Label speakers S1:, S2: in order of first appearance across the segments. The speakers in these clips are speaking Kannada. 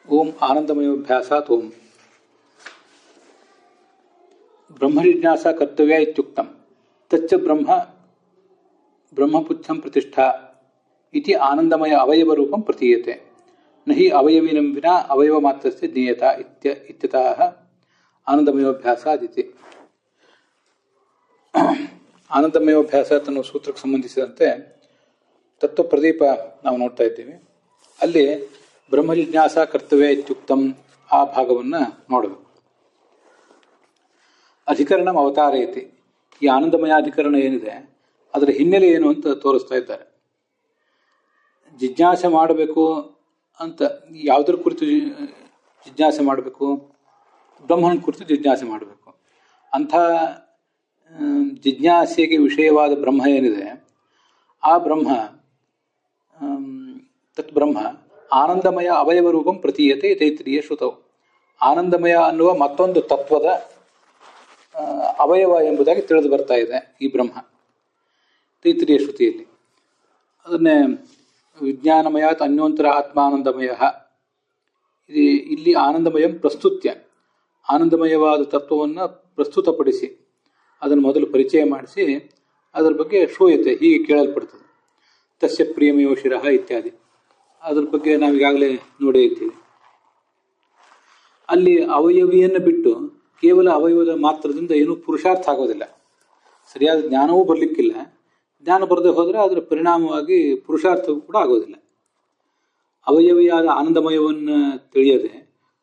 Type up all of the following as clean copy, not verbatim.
S1: ಓಂ ಆನಂದಮಯೋಭ್ಯಾಸಾತ್ ಓಂ ಬ್ರಹ್ಮಜಿಜ್ಞಾಸಾ ಕರ್ತವ್ಯ ಇತ್ಯುಕ್ತಂ ತಚ್ಚ ಬ್ರಹ್ಮಪುಚ್ಛಂ ಪ್ರತಿಷ್ಠಾ ಇತಿ ಆನಂದಮಯ ಅವಯವರೂಪಂ ಪ್ರತೀಯತೆ ನಹಿ ಅವಯವಿನಂ ವಿನಾ ಅವಯವಮಾತ್ರಸ್ಯ ಜ್ಞೇಯತ ಇತ್ಯತಃ ಆನಂದಮಯೋಭ್ಯಾಸಾದಿತಿ. ಆನಂದಮಯೋಭ್ಯಾಸಾತ್ ಅನ್ನೋ ಸೂತ್ರಕ್ಕೆ ಸಂಬಂಧಿಸಿದಂತೆ ತತ್ವಪ್ರದೀಪ ನಾವು ನೋಡ್ತಾ ಇದ್ದೀವಿ. ಅಲ್ಲಿ ಬ್ರಹ್ಮಜಿಜ್ಞಾಸಾ ಕರ್ತವ್ಯ ಇತ್ಯುಕ್ತಂ ಆ ಭಾಗವನ್ನು ನೋಡಬೇಕು. ಅಧಿಕರಣಂ ಅವತಾರಯತಿ. ಈ ಆನಂದಮಯ ಅಧಿಕರಣ ಏನಿದೆ ಅದರ ಹಿನ್ನೆಲೆ ಏನು ಅಂತ ತೋರಿಸ್ತಾ ಇದ್ದಾರೆ. ಜಿಜ್ಞಾಸೆ ಮಾಡಬೇಕು ಅಂತ ಯಾವುದರ ಕುರಿತು ಜಿಜ್ಞಾಸೆ ಮಾಡಬೇಕು? ಬ್ರಹ್ಮನ ಕುರಿತು ಜಿಜ್ಞಾಸೆ ಮಾಡಬೇಕು. ಅಂಥ ಜಿಜ್ಞಾಸೆಗೆ ವಿಷಯವಾದ ಬ್ರಹ್ಮ ಏನಿದೆ ಆ ಬ್ರಹ್ಮ ತತ್ ಬ್ರಹ್ಮ ಆನಂದಮಯ ಅವಯವ ರೂಪಂ ಪ್ರತೀಯತೆ ತೈತ್ರಿಯ ಶ್ರುತವು. ಆನಂದಮಯ ಅನ್ನುವ ಮತ್ತೊಂದು ತತ್ವದ ಅವಯವ ಎಂಬುದಾಗಿ ತಿಳಿದು ಬರ್ತಾ ಇದೆ ಈ ಬ್ರಹ್ಮ ತೈತ್ರಿಯ ಶ್ರುತಿಯಲ್ಲಿ. ಅದನ್ನೇ ವಿಜ್ಞಾನಮಯಾತ್ ಅನ್ಯೋಂತರ ಆತ್ಮಾನಂದಮಯ, ಇಲ್ಲಿ ಆನಂದಮಯಂ ಪ್ರಸ್ತುತ್ಯ, ಆನಂದಮಯವಾದ ತತ್ವವನ್ನು ಪ್ರಸ್ತುತಪಡಿಸಿ ಅದನ್ನು ಮೊದಲು ಪರಿಚಯ ಮಾಡಿಸಿ ಅದರ ಬಗ್ಗೆ ಶ್ರೂಯತೆ ಹೀಗೆ ಕೇಳಲ್ಪಡ್ತದೆ. ತಸ್ಯ ಪ್ರಿಯಮಯೋ ಶಿರಃ ಇತ್ಯಾದಿ. ಅದ್ರ ಬಗ್ಗೆ ನಾವೀಗಾಗಲೇ ನೋಡೇ ಇದ್ದೀವಿ. ಅಲ್ಲಿ ಅವಯವಿಯನ್ನು ಬಿಟ್ಟು ಕೇವಲ ಅವಯವದ ಮಾತ್ರದಿಂದ ಏನೂ ಪುರುಷಾರ್ಥ ಆಗೋದಿಲ್ಲ. ಸರಿಯಾದ ಜ್ಞಾನವೂ ಬರಲಿಕ್ಕಿಲ್ಲ. ಜ್ಞಾನ ಬರದೆ ಹೋದರೆ ಅದರ ಪರಿಣಾಮವಾಗಿ ಪುರುಷಾರ್ಥವೂ ಕೂಡ ಆಗೋದಿಲ್ಲ. ಅವಯವಿಯಾದ ಆನಂದಮಯವನ್ನು ತಿಳಿಯದೆ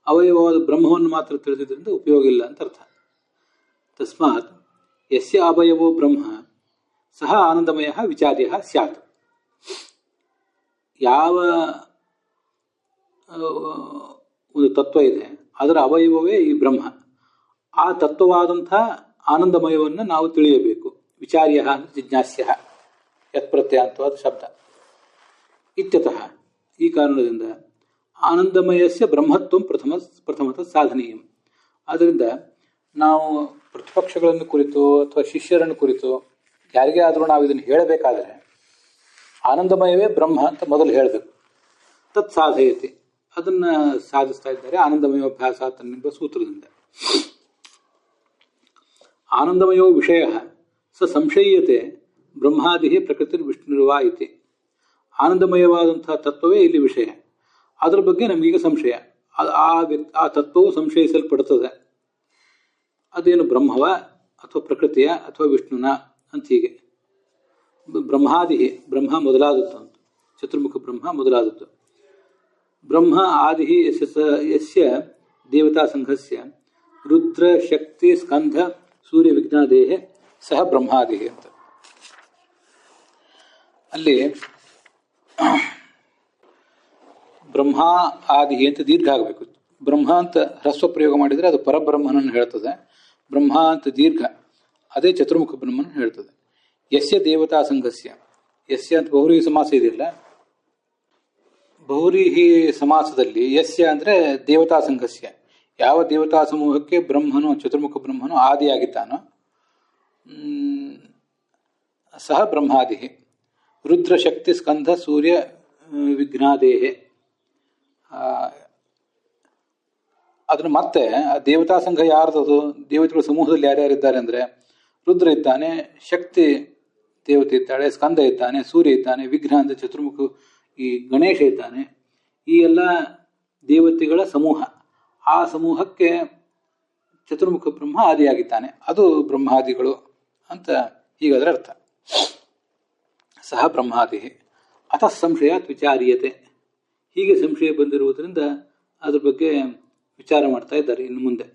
S1: ಅವಯವವಾದ ಬ್ರಹ್ಮವನ್ನು ಮಾತ್ರ ತಿಳಿದಿದ್ದರಿಂದ ಉಪಯೋಗ ಇಲ್ಲ ಅಂತ ಅರ್ಥ. ತಸ್ಮಾತ್ ಯಸ್ಯ ಅವಯವೋ ಬ್ರಹ್ಮ ಸಹ ಆನಂದಮಯ ವಿಚಾರ್ಯ ಸ್ಯಾತ್. ಯಾವ ಒಂದು ತತ್ವ ಇದೆ ಅದರ ಅವಯವವೇ ಈ ಬ್ರಹ್ಮ. ಆ ತತ್ವವಾದಂಥ ಆನಂದಮಯವನ್ನು ನಾವು ತಿಳಿಯಬೇಕು. ವಿಚಾರ್ಯ ಅಂದರೆ ಜಿಜ್ಞಾಸ್ಯ, ಯತ್ಪ್ರತ್ಯಂತವಾದ ಶಬ್ದ. ಇತ್ಯತಃ ಈ ಕಾರಣದಿಂದ ಆನಂದಮಯಸ್ಯ ಬ್ರಹ್ಮತ್ವ ಪ್ರಥಮತಃ ಸಾಧನೀಯಂ. ಆದ್ದರಿಂದ ನಾವು ಪ್ರತಿಪಕ್ಷಗಳನ್ನು ಕುರಿತು ಅಥವಾ ಶಿಷ್ಯರನ್ನು ಕುರಿತು ಯಾರಿಗೇ ಆದರೂ ನಾವು ಇದನ್ನು ಹೇಳಬೇಕಾದರೆ ಆನಂದಮಯವೇ ಬ್ರಹ್ಮ ಅಂತ ಮೊದಲು ಹೇಳಬೇಕು. ತತ್ ಸಾಧಯತೆ, ಅದನ್ನು ಸಾಧಿಸ್ತಾ ಇದ್ದಾರೆ ಆನಂದಮಯೋಭ್ಯಾಸಾತ್ ಎಂಬ ಸೂತ್ರದಿಂದ. ಆನಂದಮಯೋ ವಿಷಯ ಸ ಸಂಶಯತೆ ಬ್ರಹ್ಮಾದಿ ಪ್ರಕೃತಿ ವಿಷ್ಣುರ್ವಾ ಇತಿ. ಆನಂದಮಯವಾದಂತಹ ತತ್ವವೇ ಇಲ್ಲಿ ವಿಷಯ. ಅದರ ಬಗ್ಗೆ ನಮಗೀಗ ಸಂಶಯ. ಆ ತತ್ವವು ಸಂಶಯಿಸಲ್ಪಡುತ್ತದೆ. ಅದೇನು ಬ್ರಹ್ಮವ ಅಥವಾ ಪ್ರಕೃತಿಯ ಅಥವಾ ವಿಷ್ಣುನ ಅಂತ ಹೀಗೆ. ಬ್ರಹ್ಮಾದಿ, ಬ್ರಹ್ಮ ಮೊದಲಾದದ್ದು ಅಂತ, ಚತುರ್ಮುಖ ಬ್ರಹ್ಮ ಮೊದಲಾದದ್ದು. ಬ್ರಹ್ಮ ಆದಿ ಯಸ್ಯ ದೇವತಾ ಸಂಘಸ್ಯ ರುದ್ರ ಶಕ್ತಿ ಸ್ಕಂಧ ಸೂರ್ಯ ವಿಜ್ಞಾದೇಹ ಸಹ ಬ್ರಹ್ಮಾದಿ ಅಂತ. ಅಲ್ಲಿ ಬ್ರಹ್ಮ ಆದಿ ಅಂತ ದೀರ್ಘ ಆಗಬೇಕು. ಬ್ರಹ್ಮ ಅಂತ ಹ್ರಸ್ವ ಪ್ರಯೋಗ ಮಾಡಿದರೆ ಅದು ಪರಬ್ರಹ್ಮನನ್ನು ಹೇಳ್ತದೆ. ಬ್ರಹ್ಮ ಅಂತ ದೀರ್ಘ ಅದೇ ಚತುರ್ಮುಖ ಬ್ರಹ್ಮನ ಹೇಳ್ತದೆ. ಯಸ್ಯ ದೇವತಾ ಸಂಘಸ್ಯ, ಯಸ್ಯ ಅಂತ ಬಹುವ್ರೀಹಿ ಸಮಾಸ ಇದೆಯಲ್ಲ, ಬಹುವ್ರೀಹಿ ಸಮಾಸದಲ್ಲಿ ಯಸ್ಯ ಅಂದರೆ ದೇವತಾ ಸಂಘಸ್ಯ, ಯಾವ ದೇವತಾ ಸಮೂಹಕ್ಕೆ ಬ್ರಹ್ಮನು ಚತುರ್ಮುಖ ಬ್ರಹ್ಮನು ಆದಿಯಾಗಿದ್ದಾನೋ ಸಹ ಬ್ರಹ್ಮಾದಿ. ರುದ್ರ ಶಕ್ತಿ ಸ್ಕಂಧ ಸೂರ್ಯ ವಿಘ್ನಾದೇಹೆ. ಅದನ್ನು ಮತ್ತೆ ದೇವತಾ ಸಂಘ ಯಾರ್ದದು? ದೇವತೆಗಳ ಸಮೂಹದಲ್ಲಿ ಯಾರ್ಯಾರಿದ್ದಾರೆ ಅಂದರೆ ರುದ್ರ ಇದ್ದಾನೆ, ಶಕ್ತಿ ದೇವತೆ ಇದ್ದಾಳೆ, ಸ್ಕಂದ ಇದ್ದಾನೆ, ಸೂರ್ಯ ಇದ್ದಾನೆ, ವಿಘ್ನ ಅಂದರೆ ಚತುರ್ಮುಖ ಈ ಗಣೇಶ ಇದ್ದಾನೆ. ಈ ಎಲ್ಲ ದೇವತೆಗಳ ಸಮೂಹ. ಆ ಸಮೂಹಕ್ಕೆ ಚತುರ್ಮುಖ ಬ್ರಹ್ಮ ಆದಿಯಾಗಿದ್ದಾನೆ. ಅದು ಬ್ರಹ್ಮಾದಿಗಳು ಅಂತ ಹೀಗಾದ್ರೆ ಅರ್ಥ. ಸಹ ಬ್ರಹ್ಮಾದಿ ಅತಃ ಸಂಶಯಾತ್ ವಿಚಾರ್ಯತೆ. ಹೀಗೆ ಸಂಶಯ ಬಂದಿರುವುದರಿಂದ ಅದ್ರ ಬಗ್ಗೆ ವಿಚಾರ ಮಾಡ್ತಾ ಇದ್ದಾರೆ ಇನ್ನು ಮುಂದೆ.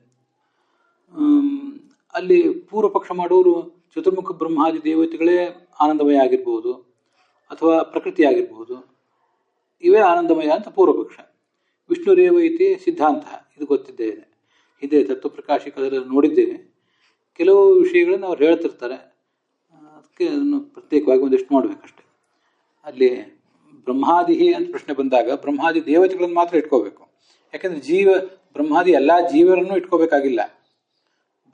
S1: ಅಲ್ಲಿ ಪೂರ್ವ ಪಕ್ಷ ಮಾಡೋರು ಚತುರ್ಮುಖ ಬ್ರಹ್ಮಾದಿ ದೇವತೆಗಳೇ ಆನಂದಮಯ ಆಗಿರ್ಬೋದು ಅಥವಾ ಪ್ರಕೃತಿ ಆಗಿರ್ಬೋದು, ಇವೇ ಆನಂದಮಯ ಅಂತ ಪೂರ್ವಪಕ್ಷ. ವಿಷ್ಣುರೇವ ಇತಿ ಸಿದ್ಧಾಂತ, ಇದು ಗೊತ್ತಿದ್ದೇ ಇದೆ. ಹಿಂದೆ ತತ್ವಪ್ರಕಾಶಿಕದಲ್ಲಿ ನೋಡಿದ್ದೇವೆ. ಕೆಲವು ವಿಷಯಗಳನ್ನು ಅವ್ರು ಹೇಳ್ತಿರ್ತಾರೆ, ಅದಕ್ಕೆ ಅದನ್ನು ಪ್ರತ್ಯೇಕವಾಗಿ ಒಂದಿಷ್ಟು ನೋಡಬೇಕಷ್ಟೆ. ಅಲ್ಲಿ ಬ್ರಹ್ಮಾದಿ ಅಂತ ಪ್ರಶ್ನೆ ಬಂದಾಗ ಬ್ರಹ್ಮಾದಿ ದೇವತೆಗಳನ್ನು ಮಾತ್ರ ಇಟ್ಕೋಬೇಕು. ಯಾಕೆಂದರೆ ಬ್ರಹ್ಮಾದಿ ಎಲ್ಲ ಜೀವರನ್ನು ಇಟ್ಕೋಬೇಕಾಗಿಲ್ಲ.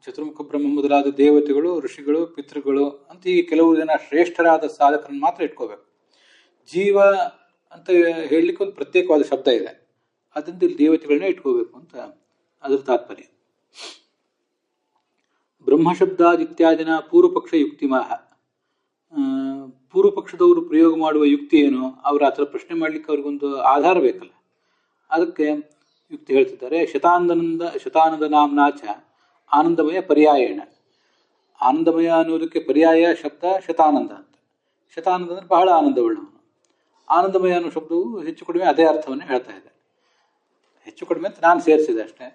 S1: ಚತುರ್ಮುಖ ಬ್ರಹ್ಮ ಮೊದಲಾದ ದೇವತೆಗಳು, ಋಷಿಗಳು, ಪಿತೃಗಳು ಅಂತ ಹೀಗೆ ಕೆಲವು ಜನ ಶ್ರೇಷ್ಠರಾದ ಸಾಧಕರನ್ನು ಮಾತ್ರ ಇಟ್ಕೋಬೇಕು. ಜೀವ ಅಂತ ಹೇಳಲಿಕ್ಕೆ ಒಂದು ಪ್ರತ್ಯೇಕವಾದ ಶಬ್ದ ಇದೆ. ಅದರಿಂದ ಇಲ್ಲಿ ದೇವತೆಗಳನ್ನೇ ಇಟ್ಕೋಬೇಕು ಅಂತ ಅದರ ತಾತ್ಪರ್ಯ. ಬ್ರಹ್ಮಶಬ್ದಾದಿತ್ಯಾದಿನ ಪೂರ್ವಪಕ್ಷ ಯುಕ್ತಿಮಾಹ. ಪೂರ್ವಪಕ್ಷದವರು ಪ್ರಯೋಗ ಮಾಡುವ ಯುಕ್ತಿ ಏನು? ಅವರು ಆ ಥರ ಪ್ರಶ್ನೆ ಮಾಡಲಿಕ್ಕೆ ಅವ್ರಿಗೊಂದು ಆಧಾರ ಬೇಕಲ್ಲ, ಅದಕ್ಕೆ ಯುಕ್ತಿ ಹೇಳ್ತಿದ್ದಾರೆ. ಶತಾನಂದ ನಾಮ್ನಾಚ ಆನಂದಮಯ ಪರ್ಯಾಯಣ. ಆನಂದಮಯ ಅನ್ನೋದಕ್ಕೆ ಪರ್ಯಾಯ ಶಬ್ದ ಶತಾನಂದ ಅಂತ. ಶತಾನಂದ ಅಂದರೆ ಬಹಳ ಆನಂದವುಳ್ಳವನು. ಆನಂದಮಯ ಅನ್ನೋ ಶಬ್ದವು ಹೆಚ್ಚು ಕಡಿಮೆ ಅದೇ ಅರ್ಥವನ್ನು ಹೇಳ್ತಾ ಇದೆ. ಹೆಚ್ಚು ಕಡಿಮೆ ಅಂತ ನಾನು ಸೇರಿಸಿದೆ ಅಷ್ಟೇ.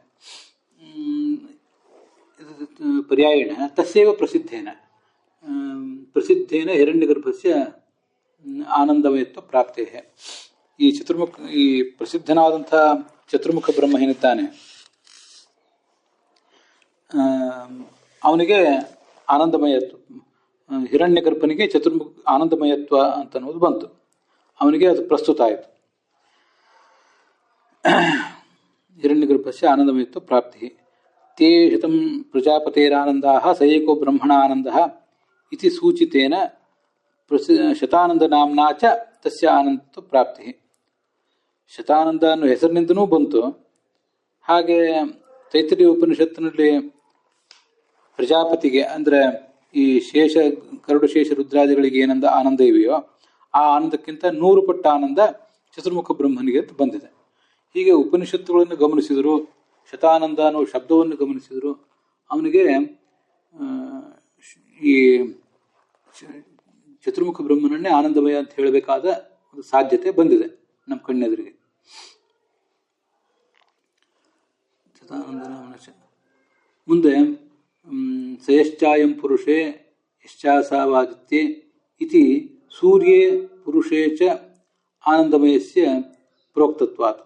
S1: ಪರ್ಯಾಯಣ ತಸ್ಯೇವ ಪ್ರಸಿದ್ಧೇನ ಹಿರಣ್ಯಗರ್ಭಸ್ಯ ಆನಂದಮಯತ್ವ ಪ್ರಾಪ್ತೇ. ಈ ಪ್ರಸಿದ್ಧನಾದಂಥ ಚತುರ್ಮುಖ ಬ್ರಹ್ಮ ಏನಿದ್ದಾನೆ, ಅವನಿಗೆ ಆನಂದಮಯತ್ವ, ಹಿರಣ್ಯಗರ್ಭನಿಗೆ ಚತುರ್ಮುಖ ಆನಂದಮಯತ್ವ ಅಂತ ಅನ್ನೋದು ಬಂತು. ಅವನಿಗೆ ಅದು ಪ್ರಸ್ತುತ ಆಯಿತು. ಹಿರಣ್ಯಗರ್ಭಸ್ಯ ಆನಂದಮಯತ್ವ ಪ್ರಾಪ್ತಿ. ತೇ ಶತಂ ಪ್ರಜಾಪತೇರಾನಂದಾಃ ಸ ಏಕೋ ಬ್ರಹ್ಮಣ ಆನಂದಃ ಇತಿ ಸೂಚಿತೇನ ಶತಾನಂದ ನಾಮ್ನಾ ಚ ತಸ್ಯ ಆನಂದತ್ವ ಪ್ರಾಪ್ತಿ. ಶತಾನಂದ ಅನ್ನೋ ಹೆಸರಿನಿಂದನೂ ಬಂತು. ಹಾಗೆ ತೈತ್ರಿಯ ಉಪನಿಷತ್ತಿನಲ್ಲಿ ಪ್ರಜಾಪತಿಗೆ ಅಂದರೆ ಈ ಗರುಡ ಶೇಷ ರುದ್ರಾದಿಗಳಿಗೆ ಏನಂದ ಆನಂದ ಇವೆಯೋ ಆ ಆನಂದಕ್ಕಿಂತ 100 ಪಟ್ಟು ಆನಂದ ಚತುರ್ಮುಖ ಬ್ರಹ್ಮನಿಗೆ ಅಂತ ಬಂದಿದೆ. ಹೀಗೆ ಉಪನಿಷತ್ತುಗಳನ್ನು ಗಮನಿಸಿದರು, ಶತಾನಂದ ಅನ್ನೋ ಶಬ್ದವನ್ನು ಗಮನಿಸಿದರು, ಅವನಿಗೆ ಈ ಚತುರ್ಮುಖ ಬ್ರಹ್ಮನನ್ನೇ ಆನಂದಮಯ ಅಂತ ಹೇಳಬೇಕಾದ ಒಂದು ಸಾಧ್ಯತೆ ಬಂದಿದೆ ನಮ್ಮ ಕಣ್ಣೆದುರಿಗೆ. ಮುಂದೆ ಸಯಶ್ಚಾಯಂ ಪುರುಷೇ ಯಶ್ಚಾಸಾವಾದಿತ್ಯೆ ಇತಿ ಸೂರ್ಯೇ ಪುರುಷೇ ಚ ಆನಂದಮಯಸ್ಯ ಪ್ರೋಕ್ತತ್ವಾತ್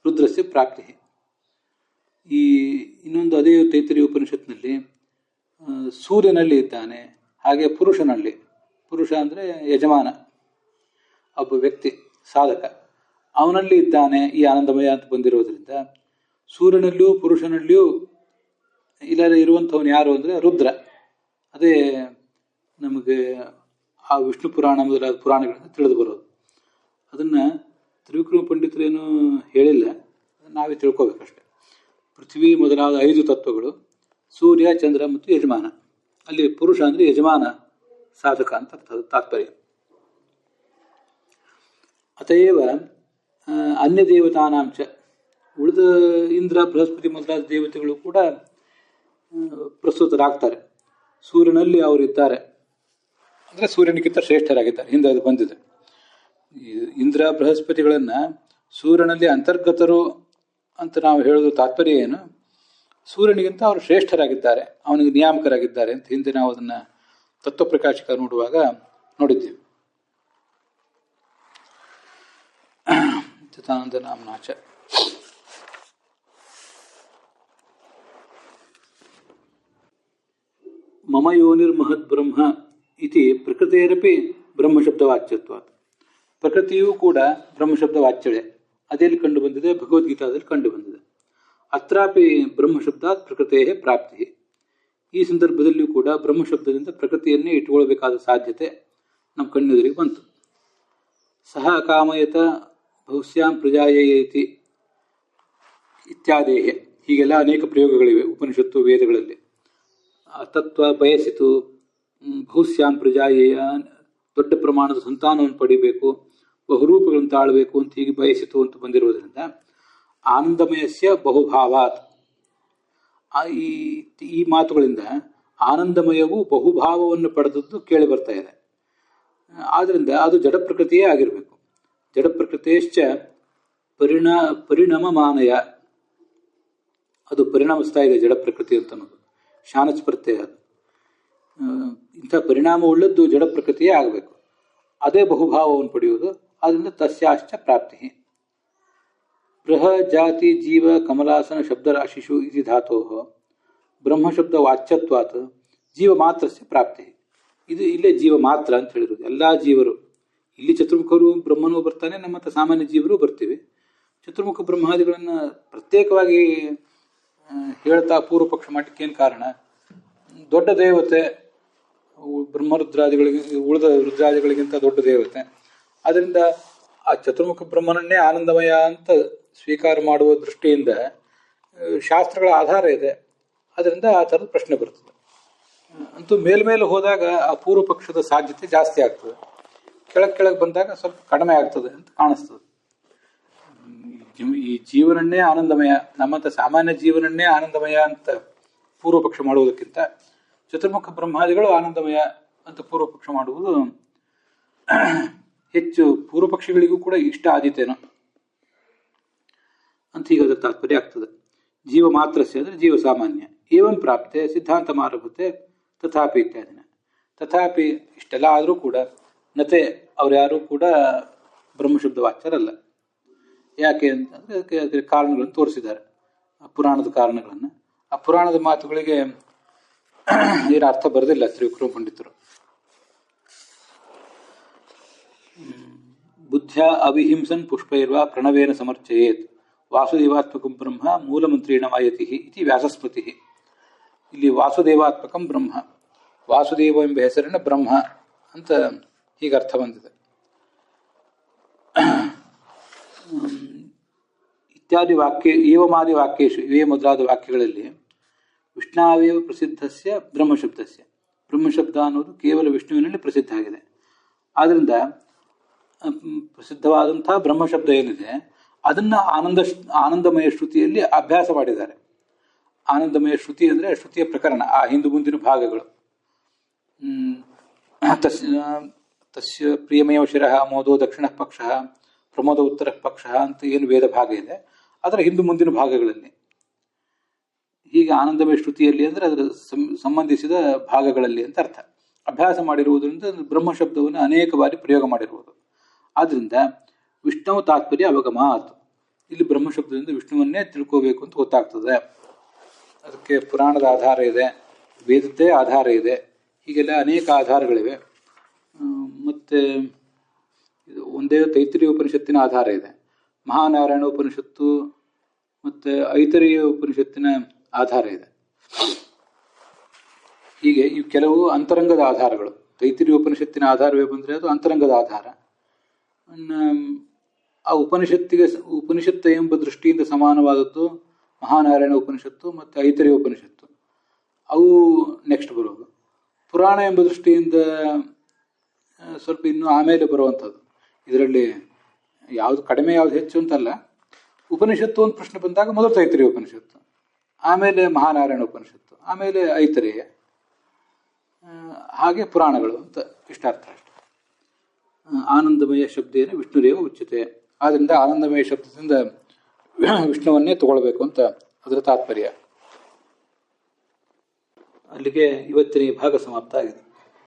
S1: ರುದ್ರಸ್ಯ ಪ್ರಾಪ್ತಿ. ಈ ಇನ್ನೊಂದು ಅದೇ ತೈತರಿಯ ಉಪನಿಷತ್ನಲ್ಲಿ ಸೂರ್ಯನಲ್ಲಿ ಇದ್ದಾನೆ, ಹಾಗೆ ಪುರುಷನಲ್ಲಿ, ಪುರುಷ ಅಂದರೆ ಯಜಮಾನ, ಒಬ್ಬ ವ್ಯಕ್ತಿ ಸಾಧಕ, ಅವನಲ್ಲಿ ಇದ್ದಾನೆ ಈ ಆನಂದಮಯ ಅಂತ ಬಂದಿರೋದ್ರಿಂದ ಸೂರ್ಯನಲ್ಲಿಯೂ ಪುರುಷನಲ್ಲಿಯೂ ಇಲ್ಲ ಇರುವಂಥವನು ಯಾರು ಅಂದರೆ ರುದ್ರ. ಅದೇ ನಮಗೆ ಆ ವಿಷ್ಣು ಪುರಾಣ ಮೊದಲಾದ ಪುರಾಣಗಳಿಂದ ತಿಳಿದು ಬರೋದು. ಅದನ್ನು ತ್ರಿವಿಕ್ರಮ ಪಂಡಿತರೇನು ಹೇಳಿಲ್ಲ, ನಾವೇ ತಿಳ್ಕೋಬೇಕಷ್ಟೆ. ಪೃಥ್ವಿ ಮೊದಲಾದ 5 ತತ್ವಗಳು, ಸೂರ್ಯ, ಚಂದ್ರ ಮತ್ತು ಯಜಮಾನ. ಅಲ್ಲಿ ಪುರುಷ ಅಂದರೆ ಯಜಮಾನ, ಸಾಧಕ ಅಂತ ತಾತ್ಪರ್ಯ. ಅತಯೇವ ಅನ್ಯ ದೇವತಾನಾಂಶ, ಉಳಿದ ಇಂದ್ರ ಬೃಹಸ್ಪತಿ ಮೊದಲಾದ ದೇವತೆಗಳು ಕೂಡ ಪ್ರಸ್ತುತರಾಗ್ತಾರೆ. ಸೂರ್ಯನಲ್ಲಿ ಅವರಿದ್ದಾರೆ ಅಂದರೆ ಸೂರ್ಯನಿಗಿಂತ ಶ್ರೇಷ್ಠರಾಗಿದ್ದಾರೆ. ಹಿಂದೆ ಅದು ಬಂದಿದೆ. ಇಂದ್ರ ಬೃಹಸ್ಪತಿಗಳನ್ನು ಸೂರ್ಯನಲ್ಲಿ ಅಂತರ್ಗತರು ಅಂತ ನಾವು ಹೇಳೋದು ತಾತ್ಪರ್ಯ ಏನು? ಸೂರ್ಯನಿಗಿಂತ ಅವರು ಶ್ರೇಷ್ಠರಾಗಿದ್ದಾರೆ, ಅವನಿಗೆ ನಿಯಾಮಕರಾಗಿದ್ದಾರೆ ಅಂತ ಹಿಂದೆ ನಾವು ಅದನ್ನು ತತ್ವಪ್ರಕಾಶಕ ನೋಡುವಾಗ ನೋಡಿದ್ದೀವಿ. ಚಿತಾನಂದ ನಾಮನಾಚ. ಮಮ ಯೋನಿರ್ಮಹದ್ ಬ್ರಹ್ಮ ಇತಿ ಪ್ರಕೃತಿಯರಪಿ ಬ್ರಹ್ಮಶಬ್ದವಾಚ್ಯತ್ವಾತ್. ಪ್ರಕೃತಿಯೂ ಕೂಡ ಬ್ರಹ್ಮಶಬ್ದ ವಾಚ್ಯಳೆ. ಅದೆಲ್ಲಿ ಕಂಡು ಬಂದಿದೆ? ಭಗವದ್ಗೀತಾದಲ್ಲಿ ಕಂಡು ಬಂದಿದೆ. ಅತ್ರಾಪಿ ಬ್ರಹ್ಮಶಬ್ದಾತ್ ಪ್ರಕೃತೇ ಪ್ರಾಪ್ತಿ. ಈ ಸಂದರ್ಭದಲ್ಲಿಯೂ ಕೂಡ ಬ್ರಹ್ಮಶಬ್ದದಿಂದ ಪ್ರಕೃತಿಯನ್ನೇ ಇಟ್ಟುಕೊಳ್ಬೇಕಾದ ಸಾಧ್ಯತೆ ನಮ್ಮ ಕಣ್ಣೆದುರಿಗೆ ಬಂತು. ಸಹ ಕಾಮಯತ ಬಹುಸ್ಯಾಂ ಪ್ರಜಾಯೇತಿ ಇತ್ಯಾದೇಹೆ. ಹೀಗೆಲ್ಲ ಅನೇಕ ಪ್ರಯೋಗಗಳಿವೆ ಉಪನಿಷತ್ತು ವೇದಗಳಲ್ಲಿ. ತತ್ವ ಬಯಸಿತು, ಬಹುಸ್ಯಾಂ ಪ್ರಜಾಯೇಯ, ದೊಡ್ಡ ಪ್ರಮಾಣದ ಸಂತಾನವನ್ನು ಪಡಿಬೇಕು, ಬಹುರೂಪಗಳನ್ನು ತಾಳಬೇಕು ಅಂತ ಹೀಗೆ ಬಯಸಿತು ಅಂತ ಬಂದಿರುವುದರಿಂದ ಆನಂದಮಯಸ್ಯ ಬಹುಭಾವಾತ್. ಈ ಮಾತುಗಳಿಂದ ಆನಂದಮಯವು ಬಹುಭಾವವನ್ನು ಪಡೆದದ್ದು ಕೇಳಿ ಬರ್ತಾ ಇದೆ. ಆದ್ದರಿಂದ ಅದು ಜಡ ಪ್ರಕೃತಿಯೇ ಆಗಿರಬೇಕು. ಜಡ ಪ್ರಕೃತಿಯಶ್ಚ ಪರಿಣಾಮ ಮಾನಯ, ಅದು ಪರಿಣಾಮಿಸ್ತಾ ಇದೆ ಜಡ ಪ್ರಕೃತಿ ಅಂತ ಅನ್ನೋದು ಶಾನಚ್ ಪ್ರತ್ಯಯ. ಅದು ಇಂಥ ಪರಿಣಾಮವುಳ್ಳದ್ದು ಜಡ ಪ್ರಕೃತಿಯೇ ಆಗಬೇಕು. ಅದೇ ಬಹುಭಾವವನ್ನು ಪಡೆಯುವುದು. ಆದ್ದರಿಂದ ತಸ್ಯಾಶ್ಚ ಪ್ರಾಪ್ತಿ. ಬೃಹ ಜಾತಿ ಜೀವ ಕಮಲಾಸನ ಶಬ್ದರಾಶಿಷು ಇತಿ ಧಾತೋ ಬ್ರಹ್ಮಶಬ್ದ ವಾಚ್ಯತ್ವಾತ್ ಜೀವ ಮಾತ್ರಸ್ಯ ಪ್ರಾಪ್ತಿ. ಇದು ಇಲ್ಲೇ ಜೀವ ಮಾತ್ರ ಅಂತ ಹೇಳಿರೋದು. ಎಲ್ಲ ಜೀವರು ಇಲ್ಲಿ ಚತುರ್ಮುಖರು ಬ್ರಹ್ಮನೂ ಬರ್ತಾನೆ, ನಮ್ಮಂಥ ಸಾಮಾನ್ಯ ಜೀವರು ಬರ್ತೀವಿ. ಚತುರ್ಮುಖ ಬ್ರಹ್ಮಾದಿಗಳನ್ನು ಪ್ರತ್ಯೇಕವಾಗಿ ಹೇಳ್ತಾ ಪೂರ್ವ ಪಕ್ಷ ಮಾಡಲಿಕ್ಕೇನು ಕಾರಣ? ದೊಡ್ಡ ದೇವತೆ ಬ್ರಹ್ಮರುದ್ರಾದಿಗಳಿಗೆ, ಉಳಿದ ರುದ್ರಾದಿಗಳಿಗಿಂತ ದೊಡ್ಡ ದೇವತೆ. ಆದ್ದರಿಂದ ಆ ಚತುರ್ಮುಖ ಬ್ರಹ್ಮನನ್ನೇ ಆನಂದಮಯ ಅಂತ ಸ್ವೀಕಾರ ಮಾಡುವ ದೃಷ್ಟಿಯಿಂದ ಶಾಸ್ತ್ರಗಳ ಆಧಾರ ಇದೆ. ಅದರಿಂದ ಆ ಥರದ ಪ್ರಶ್ನೆ ಬರ್ತದೆ. ಅಂತೂ ಮೇಲ್ಮೇಲೆ ಹೋದಾಗ ಆ ಪೂರ್ವ ಪಕ್ಷದ ಸಾಧ್ಯತೆ ಜಾಸ್ತಿ ಆಗ್ತದೆ, ಕೆಳಗೆ ಬಂದಾಗ ಸ್ವಲ್ಪ ಕಡಿಮೆ ಆಗ್ತದೆ ಅಂತ ಕಾಣಿಸ್ತದೆ. ಈ ಜೀವನನ್ನೇ ಆನಂದಮಯ, ನಮ್ಮಂಥ ಸಾಮಾನ್ಯ ಜೀವನನ್ನೇ ಆನಂದಮಯ ಅಂತ ಪೂರ್ವ ಪಕ್ಷ ಮಾಡುವುದಕ್ಕಿಂತ ಚತುರ್ಮುಖ ಬ್ರಹ್ಮಾದಿಗಳು ಆನಂದಮಯ ಅಂತ ಪೂರ್ವ ಪಕ್ಷ ಮಾಡುವುದು ಹೆಚ್ಚು ಪೂರ್ವ ಪಕ್ಷಿಗಳಿಗೂ ಕೂಡ ಇಷ್ಟ ಆದೀತೇನೋ ಅಂತ ಈಗ ಅದರ ತಾತ್ಪರ್ಯ ಆಗ್ತದೆ. ಜೀವ ಮಾತ್ರಸ್ಯ ಅಂದರೆ ಜೀವ ಸಾಮಾನ್ಯ. ಏವಂ ಪ್ರಾಪ್ತೆ ಸಿದ್ಧಾಂತ ಮಾರಭತೆ ತಥಾಪಿ ಇತ್ಯಾದಿನ. ತಥಾಪಿ ಇಷ್ಟೆಲ್ಲ ಆದರೂ ಕೂಡ ನತೆ ಅವ್ರು ಯಾರೂ ಕೂಡ ಬ್ರಹ್ಮಶಬ್ದ ವಾಚ್ಯರಲ್ಲ. ಯಾಕೆ ಅಂತಂದರೆ ಅದಕ್ಕೆ ಕಾರಣಗಳನ್ನು ತೋರಿಸಿದ್ದಾರೆ, ಪುರಾಣದ ಕಾರಣಗಳನ್ನು. ಆ ಪುರಾಣದ ಮಾತುಗಳಿಗೆ ಏನು ಅರ್ಥ ಬರೋದಿಲ್ಲ ತ್ರಿವಿಕ್ರಮ ಪಂಡಿತರು. ಬುದ್ಧ್ಯ ಅವಿಹಿಂಸನ್ ಪುಷ್ಪೈರ್ವ ಪ್ರಣವೇನ ಸಮರ್ಚಯೇತ್ ವಾಸುದೇವಾತ್ಮಕಂ ಬ್ರಹ್ಮ ಮೂಲಮಂತ್ರೇಣ ಮಾಯತಿ ಇತಿ ವ್ಯಾಸಸ್ಮೃತಿ. ಇಲ್ಲಿ ವಾಸುದೇವಾತ್ಮಕಂ ಬ್ರಹ್ಮ, ವಾಸುದೇವ ಎಂಬ ಹೆಸರಿನ ಬ್ರಹ್ಮ ಅಂತ ಹೀಗೆ ಅರ್ಥ ಬಂದಿದೆ. ಇತ್ಯಾದಿ ವಾಕ್ಯ ಏವಮಾದಿ ವಾಕ್ಯೇಶು, ಇವೇ ಮೊದಲಾದ ವಾಕ್ಯಗಳಲ್ಲಿ ವಿಷ್ಣಾವೇವ ಪ್ರಸಿದ್ಧಸ್ಯ ಬ್ರಹ್ಮಶಬ್ದಸ್ಯ, ಬ್ರಹ್ಮಶಬ್ದ ಅನ್ನೋದು ಕೇವಲ ವಿಷ್ಣುವಿನಲ್ಲಿ ಪ್ರಸಿದ್ಧ ಆಗಿದೆ. ಆದ್ದರಿಂದ ಪ್ರಸಿದ್ಧವಾದಂಥ ಬ್ರಹ್ಮಶಬ್ದ ಏನಿದೆ ಅದನ್ನು ಆನಂದಮಯ ಶ್ರುತಿಯಲ್ಲಿ ಅಭ್ಯಾಸ ಮಾಡಿದ್ದಾರೆ. ಆನಂದಮಯ ಶ್ರುತಿ ಅಂದರೆ ಶ್ರುತಿಯ ಪ್ರಕರಣ, ಆ ಹಿಂದು ಮುಂದಿನ ಭಾಗಗಳು. ತಸ್ಯ ಪ್ರಿಯಮೇವ ಶಿರಃ ಮೋದೋ ದಕ್ಷಿಣ ಪಕ್ಷ ಪ್ರಮೋದ ಉತ್ತರ ಪಕ್ಷ ಅಂತ ಏನು ವೇದ ಭಾಗ ಇದೆ ಅದರ ಹಿಂದು ಮುಂದಿನ ಭಾಗಗಳಲ್ಲಿ. ಹೀಗೆ ಆನಂದಮಯ ಶ್ರುತಿಯಲ್ಲಿ ಅಂದರೆ ಅದರ ಸಂಬಂಧಿಸಿದ ಭಾಗಗಳಲ್ಲಿ ಅಂತ ಅರ್ಥ. ಅಭ್ಯಾಸ ಮಾಡಿರುವುದರಿಂದ ಬ್ರಹ್ಮಶಬ್ದವನ್ನು ಅನೇಕ ಬಾರಿ ಪ್ರಯೋಗ ಮಾಡಿರುವುದು. ಆದ್ದರಿಂದ ವಿಷ್ಣು ತಾತ್ಪರ್ಯ ಅವಗಮಾತ್, ಇಲ್ಲಿ ಬ್ರಹ್ಮಶಬ್ದದಿಂದ ವಿಷ್ಣುವನ್ನೇ ತಿಳ್ಕೋಬೇಕು ಅಂತ ಗೊತ್ತಾಗ್ತದೆ. ಅದಕ್ಕೆ ಪುರಾಣದ ಆಧಾರ ಇದೆ, ವೇದದ್ದೇ ಆಧಾರ ಇದೆ, ಹೀಗೆಲ್ಲ ಅನೇಕ ಆಧಾರಗಳಿವೆ. ಮತ್ತು ಒಂದೇ ತೈತ್ರಿಯ ಉಪನಿಷತ್ತಿನ ಆಧಾರ ಇದೆ, ಮಹಾನಾರಾಯಣ ಉಪನಿಷತ್ತು ಮತ್ತು ಐತರೇಯ ಉಪನಿಷತ್ತಿನ ಆಧಾರ ಇದೆ. ಹೀಗೆ ಇವು ಕೆಲವು ಅಂತರಂಗದ ಆಧಾರಗಳು. ತೈತ್ರಿಯ ಉಪನಿಷತ್ತಿನ ಆಧಾರವೇ ಬಂದರೆ ಅದು ಅಂತರಂಗದ ಆಧಾರ. ಆ ಉಪನಿಷತ್ತು ಎಂಬ ದೃಷ್ಟಿಯಿಂದ ಸಮಾನವಾದದ್ದು ಮಹಾನಾರಾಯಣ ಉಪನಿಷತ್ತು ಮತ್ತು ಐತರೇಯ ಉಪನಿಷತ್ತು, ಅವು ನೆಕ್ಸ್ಟ್ ಬರೋದು. ಪುರಾಣ ಎಂಬ ದೃಷ್ಟಿಯಿಂದ ಸ್ವಲ್ಪ ಇನ್ನೂ ಆಮೇಲೆ ಬರುವಂಥದ್ದು. ಇದರಲ್ಲಿ ಯಾವುದು ಕಡಿಮೆ ಯಾವುದು ಹೆಚ್ಚು ಅಂತಲ್ಲ. ಉಪನಿಷತ್ತು ಒಂದು ಪ್ರಶ್ನೆ ಬಂದಾಗ ಮೊದಲು ತೈತ್ರಿಯ ಉಪನಿಷತ್ತು, ಆಮೇಲೆ ಮಹಾನಾರಾಯಣ ಉಪನಿಷತ್ತು, ಆಮೇಲೆ ಐತರೇಯ, ಹಾಗೆ ಪುರಾಣಗಳು ಅಂತ ಇಷ್ಟಾರ್ಥ ಅಷ್ಟೆ. ಆನಂದಮಯ ಶಬ್ದೇನ ವಿಷ್ಣುರೇವ ಉಚ್ಯತೆ. ಆದ್ದರಿಂದ ಆನಂದಮಯ ಶಬ್ದದಿಂದ ವಿಷ್ಣುವನ್ನೇ ತಗೊಳ್ಬೇಕು ಅಂತ ಅದರ ತಾತ್ಪರ್ಯ. ಅಲ್ಲಿಗೆ ಇವತ್ತಿನ ಈ ಭಾಗ ಸಮಾಪ್ತ ಆಗಿದೆ.